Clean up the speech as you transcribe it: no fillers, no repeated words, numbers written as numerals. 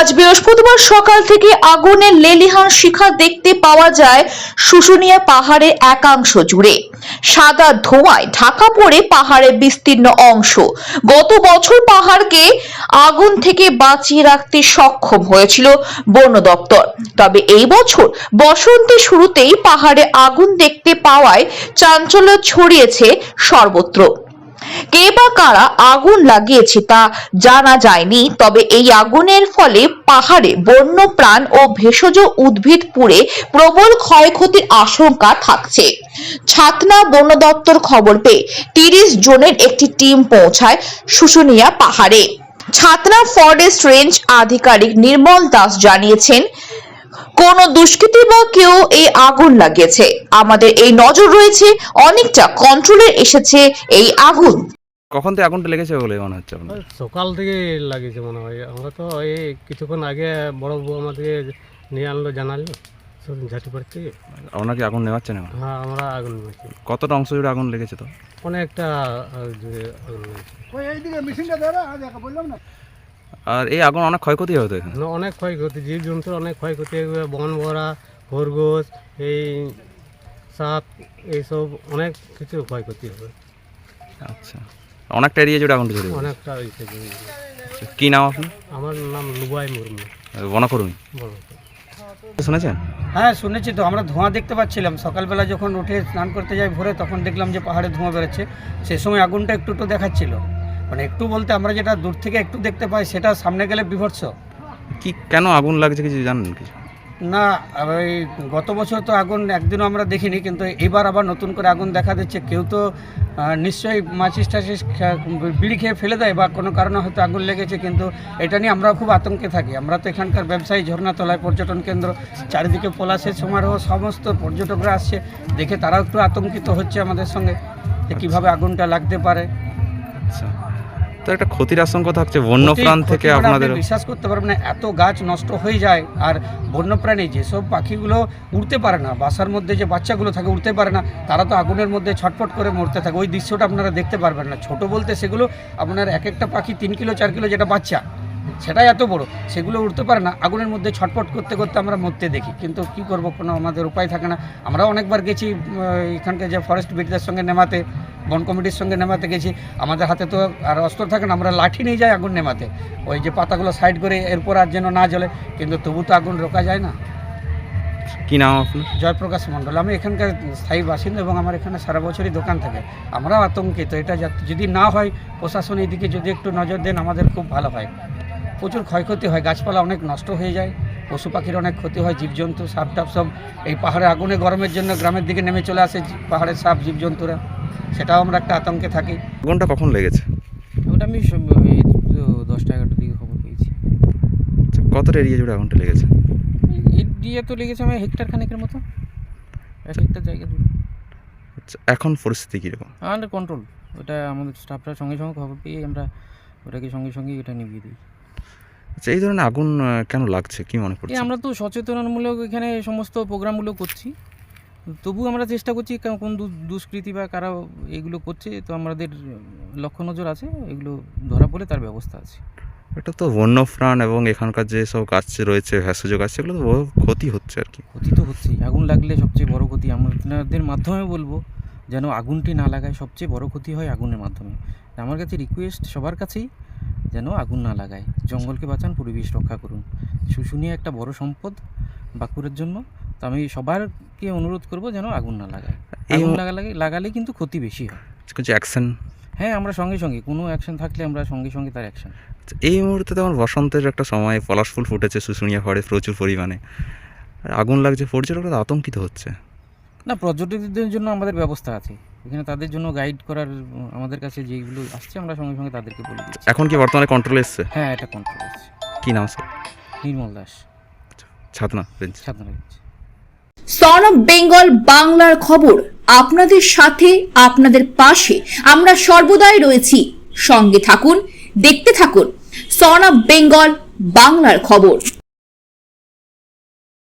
আজ বৃহস্পতিবার সকাল থেকে আগুনের লেলিহান শিখা দেখতে পাওয়া যায় শুশুনিয়া পাহাড়ের একাংশ জুড়ে। সাদা ধোঁয়ায় ঢাকা পড়ে পাহাড়ের বিস্তীর্ণ অংশ। গত বছর পাহাড়কে আগুন থেকে বাঁচিয়ে রাখতে সক্ষম হয়েছিল বন দপ্তর, তবে এই বছর বসন্তের শুরুতেই পাহাড়ে আগুন দেখতে পাওয়ায় চাঞ্চল্য ছড়িয়েছে সর্বত্র। কে বা কারা আগুন লাগিয়েছে তা জানা যায়নি, তবে এই আগুনের ফলে পাহাড়ে বন্য প্রাণ ও ভেষজ উদ্ভিদ পুড়ে প্রবল ক্ষয়ক্ষতির আশঙ্কা থাকছে। ছাতনা বন দপ্তর খবর পেয়ে 30 জনের একটি টিম পৌঁছায় শুশুনিয়া পাহাড়ে। ছাতনা ফরেস্ট রেঞ্জ আধিকারিক নির্মল দাস জানিয়েছেন, কোন দুষ্কৃতী বা কেউ এই আগুন লাগিয়েছে, আমাদের এই নজর রয়েছে, অনেকটা কন্ট্রোলে এসেছে এই আগুন। কখন থেকে আগুনটা লেগেছে বলে মনে হচ্ছে আপনার? সকাল থেকে লাগিয়েছে মনে হয়। আমরা তো এই কিছুক্ষণ আগে বড় বউ আমাদেরকে নিয়ে আনলো, জানালো ঝাঁটিপাড় থেকে। আপনার কি আগুন নেওয়াচ্ছে না? হ্যাঁ, আমরা আগুন নিয়েছি। কতটা অংশ জুড়ে আগুন লেগেছে? তো অনেকটা জুড়ে আগুন নিয়েছি। আর এই আগুন অনেক ক্ষয়ক্ষতি হতো এখানে? অনেক ক্ষয়ক্ষতি, জীবজন্তুর অনেক ক্ষয়ক্ষতি, বন ভরা, খরগোশ, এই সাপ, এইসব অনেক কিছু ক্ষয়ক্ষতি হবে। আচ্ছা, অনেকটা এরিয়া জুড়ে আগুনটা জ্বলে? অনেকটা। কি নাম আপনার? আমার নাম লুবাই মুর্মু, বনকর্মী। শুনেছেন? হ্যাঁ, শুনেছি তো। আমরা ধোঁয়া দেখতে পাচ্ছিলাম সকালবেলা, যখন উঠে স্নান করতে যাই ভোরে, তখন দেখলাম যে পাহাড়ে ধোঁয়া বেরোচ্ছে। সে সময় আগুনটা একটু দেখাচ্ছিল, মানে একটু বলতে আমরা যেটা দূর থেকে একটু দেখতে পাই, সেটা সামনে গেলে বিভৎস। কি কেন আগুন লাগছে কিছু জানেন কিছু? না, ওই গত বছর তো আগুন একদিনও আমরা দেখিনি, কিন্তু এবার আবার নতুন করে আগুন দেখা দিচ্ছে। কেউ তো নিশ্চয়ই মাচিস টাচিস বিড়ি খেয়ে ফেলে দেয়, বা কোনো কারণে হয়তো আগুন লেগেছে, কিন্তু এটা নিয়ে আমরা খুব আতঙ্কে থাকি। আমরা তো এখানকার ব্যবসায়ী, ঝর্ণাতলায় পর্যটন কেন্দ্র, চারিদিকে পলাশের সমারোহ, সমস্ত পর্যটকরা আসছে দেখে, তারাও একটু আতঙ্কিত হচ্ছে আমাদের সঙ্গে যে কীভাবে আগুনটা লাগতে পারে। আচ্ছা, তো একটা ক্ষতির আশঙ্কা থাকছে বন্যপ্রাণ থেকে। আপনাদের বিশ্বাস করতে পারবেন না, এত গাছ নষ্ট হয়ে যায়। আর বন্যপ্রাণী যেসব পাখিগুলো উড়তে পারে না, বাসার মধ্যে যে বাচ্চাগুলো থাকে উড়তে পারে না, তারা তো আগুনের মধ্যে ছটফট করে মরতে থাকে। ওই দৃশ্যটা আপনারা দেখতে পারবেন না। ছোট বলতে সেগুলো আপনার এক একটা পাখি 3 কিলো 4 কিলো যেটা বাচ্চা, সেটাই এত বড়, সেগুলো উঠতে পারে না। আগুনের মধ্যে ছটফট করতে করতে আমরা মরতে দেখি, কিন্তু কি করব, কোনো আমাদের উপায় থাকে না। আমরা অনেকবার গেছি এখানকার যে ফরেস্ট বিটদের সঙ্গে নেমাতে, বন কমিটির সঙ্গে নেমাতে গেছি। আমাদের হাতে তো আর অস্ত্র থাকে না, আমরা লাঠি নিয়ে যাই আগুন নেমাতে, ওই যে পাতাগুলো সাইড করে, এরপর আর যেন না জ্বলে, কিন্তু তবু তো আগুন রোকা যায় না। কি নাম আপনার? জয়প্রকাশ মণ্ডল। আমি এখানকার স্থায়ী বাসিন্দা এবং আমার এখানে সারা বছরই দোকান থাকে। আমরাও আতঙ্কিত। এটা যদি না হয়, প্রশাসন এইদিকে যদি একটু নজর দেন, আমাদের খুব ভালো হয়। প্রচুর ক্ষয়ক্ষতি হয়, গাছপালা অনেক নষ্ট হয়ে যায়, পশু পাখির অনেক ক্ষতি হয়, জীবজন্তু সাপ টাপ সব এই পাহাড়ে আগুনে গরমের জন্য গ্রামের দিকে নেমে চলে আসে পাহাড়ের সাপ জীবজন্তুরা, সেটাও আমরা একটা আতঙ্কে থাকি। আগুনটা কখন লেগেছে? ওটা আমি 10টা-11টার দিকে খবর পেয়েছি। কতটা এরিয়া জুড়ে আগুনটা লেগেছে? এরিয়া তো লেগেছে আমার হেক্টর খানেকের মতো, 1 হেক্টর জায়গা জুড়ে। আচ্ছা, এখন পরিস্থিতি কীরকম? Under control. ওটা আমাদের স্টাফরা সঙ্গে সঙ্গে খবর পেয়ে আমরা ওটাকে সঙ্গে সঙ্গে এটা নিভিয়ে দিই। আচ্ছা, এই ধরনের আগুন কেন লাগছে কি মনে করছে? আমরা তো সচেতনমূলক এখানে সমস্ত প্রোগ্রামগুলো করছি, তবু আমরা চেষ্টা করছি কোন দুষ্কৃতী বা কারা এগুলো করছে, তো আমাদের লক্ষ্য নজর আছে, এগুলো ধরা পড়লে তার ব্যবস্থা আছে। এটা তো বন্যপ্রাণ এবং এখানকার যে সব গাছ রয়েছে, ভেষজ গাছ, সেগুলো তো বহু ক্ষতি হচ্ছে আর কি। ক্ষতি তো হচ্ছেই, আগুন লাগলে সবচেয়ে বড় ক্ষতি। আপনাদের মাধ্যমে বলবো যেন আগুনটি না লাগায়, সবচেয়ে বড় ক্ষতি হয় আগুনের মাধ্যমে। আমার কাছে রিকোয়েস্ট সবার কাছেই, যেন আগুন না লাগায়, জঙ্গলকে বাঁচান, পরিবেশ রক্ষা করুন। শুশুনিয়া একটা বড় সম্পদ বাঁকুড়ার জন্য, তো আমি সবারকে অনুরোধ করব যেন আগুন না লাগায়। আগুন লাগালে কিন্তু ক্ষতি বেশি হয়। কিছু অ্যাকশন? হ্যাঁ, আমরা সঙ্গে সঙ্গে কোনো অ্যাকশন থাকলে আমরা সঙ্গে সঙ্গে তার অ্যাকশন। এই মুহূর্তে তো আমার বসন্তের একটা সময়, পলাশ ফুল ফুটেছে শুশুনিয়া পাহাড়ে প্রচুর পরিমাণে, আগুন লাগছে, পর্যটকরা আতঙ্কিত হচ্ছে। না, পর্যটকদের জন্য আমাদের ব্যবস্থা আছে এখানে, তাদের জন্য গাইড করার আমাদের কাছে যেগুলো আসছে আমরা সঙ্গে সঙ্গে তাদেরকে বলে দিচ্ছি। এখন কি বর্তমানে কন্ট্রোল এসছে? হ্যাঁ, এটা কন্ট্রোল এসছে। কি নাম sir? Nirmal Das, Satna range. Son of Bengal বাংলার খবর আপনাদের সাথে, আপনাদের পাশে আমরা সর্বদাই রয়েছি। সঙ্গে থাকুন, দেখতে থাকুন সন অফ বেঙ্গল বাংলার খবর।